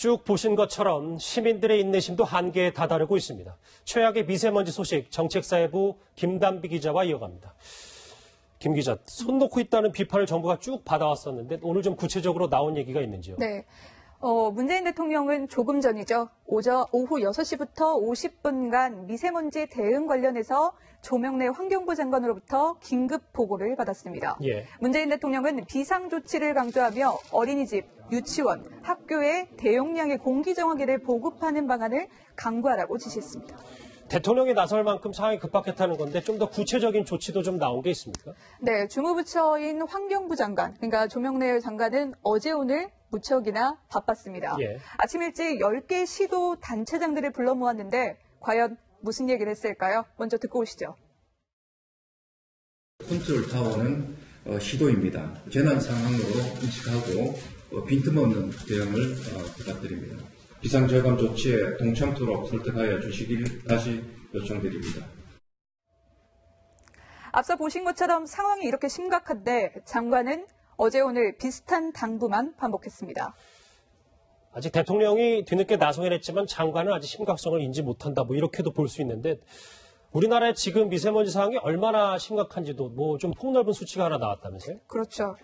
쭉 보신 것처럼 시민들의 인내심도 한계에 다다르고 있습니다. 최악의 미세먼지 소식 정책사회부 김단비 기자와 이어갑니다. 김 기자, 손 놓고 있다는 비판을 정부가 쭉 받아왔었는데 오늘 좀 구체적으로 나온 얘기가 있는지요? 네. 문재인 대통령은 조금 전이죠. 오후 6시부터 50분간 미세먼지 대응 관련해서 조명래 환경부 장관으로부터 긴급 보고를 받았습니다. 예. 문재인 대통령은 비상조치를 강조하며 어린이집, 유치원, 학교에 대용량의 공기정화기를 보급하는 방안을 강구하라고 지시했습니다. 대통령이 나설 만큼 상황이 급박했다는 건데 좀 더 구체적인 조치도 좀 나온 게 있습니까? 네, 주무부처인 환경부 장관, 그러니까 조명래 장관은 어제 오늘 무척이나 바빴습니다. 예. 아침 일찍 10개 시도 단체장들을 불러 모았는데 과연 무슨 얘기를 했을까요? 먼저 듣고 오시죠. 컨트롤 타워는 시도입니다. 재난 상황으로 인식하고 빈틈없는 대응을 부탁드립니다. 비상절감 조치에 동참토록 설득하여 주시길 다시 요청드립니다. 앞서 보신 것처럼 상황이 이렇게 심각한데 장관은 어제 오늘 비슷한 당부만 반복했습니다. 아직 대통령이 뒤늦게 나서긴 했지만 장관은 아직 심각성을 인지 못한다. 이렇게도 볼 수 있는데 우리나라의 지금 미세먼지 상황이 얼마나 심각한지도 좀 폭넓은 수치가 하나 나왔다면서요? 그렇죠.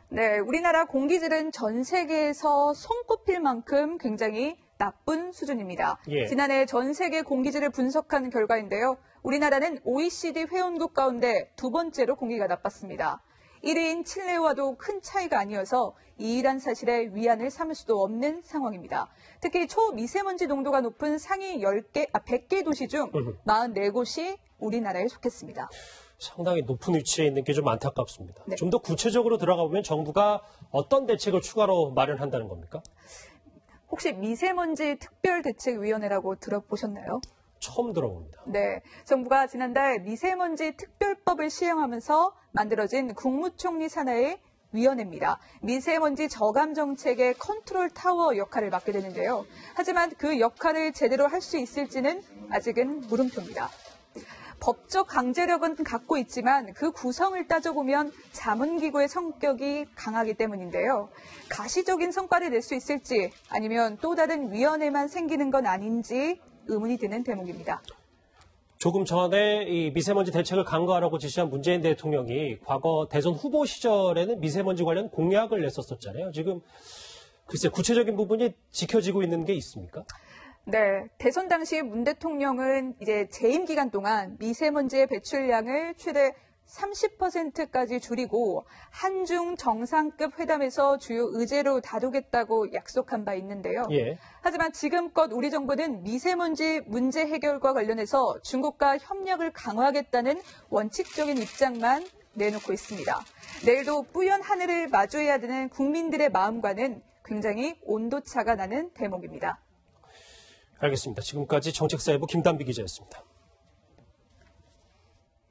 네, 우리나라 공기질은 전 세계에서 손꼽힐 만큼 굉장히 나쁜 수준입니다. 예. 지난해 전 세계 공기질을 분석한 결과인데요. 우리나라는 OECD 회원국 가운데 두 번째로 공기가 나빴습니다. 1위인 칠레와도 큰 차이가 아니어서 이일한 사실에 위안을 삼을 수도 없는 상황입니다. 특히 초미세먼지 농도가 높은 상위 100개 도시 중 44곳이 우리나라에 속했습니다. 상당히 높은 위치에 있는 게 좀 안타깝습니다. 네. 좀 더 구체적으로 들어가 보면 정부가 어떤 대책을 추가로 마련한다는 겁니까? 혹시 미세먼지 특별대책위원회라고 들어보셨나요? 처음 들어봅니다. 네, 정부가 지난달 미세먼지 특별법을 시행하면서 만들어진 국무총리 산하의 위원회입니다. 미세먼지 저감 정책의 컨트롤 타워 역할을 맡게 되는데요. 하지만 그 역할을 제대로 할 수 있을지는 아직은 물음표입니다. 법적 강제력은 갖고 있지만 그 구성을 따져보면 자문기구의 성격이 강하기 때문인데요. 가시적인 성과를 낼 수 있을지 아니면 또 다른 위원회만 생기는 건 아닌지 의문이 드는 대목입니다. 조금 전에 이 미세먼지 대책을 강구하라고 지시한 문재인 대통령이 과거 대선 후보 시절에는 미세먼지 관련 공약을 냈었잖아요. 지금 글쎄 구체적인 부분이 지켜지고 있는 게 있습니까? 네, 대선 당시 문 대통령은 이제 재임 기간 동안 미세먼지의 배출량을 최대 30%까지 줄이고 한중 정상급 회담에서 주요 의제로 다루겠다고 약속한 바 있는데요. 예. 하지만 지금껏 우리 정부는 미세먼지 문제 해결과 관련해서 중국과 협력을 강화하겠다는 원칙적인 입장만 내놓고 있습니다. 내일도 뿌연 하늘을 마주해야 되는 국민들의 마음과는 굉장히 온도차가 나는 대목입니다. 알겠습니다. 지금까지 정책사회부 김단비 기자였습니다.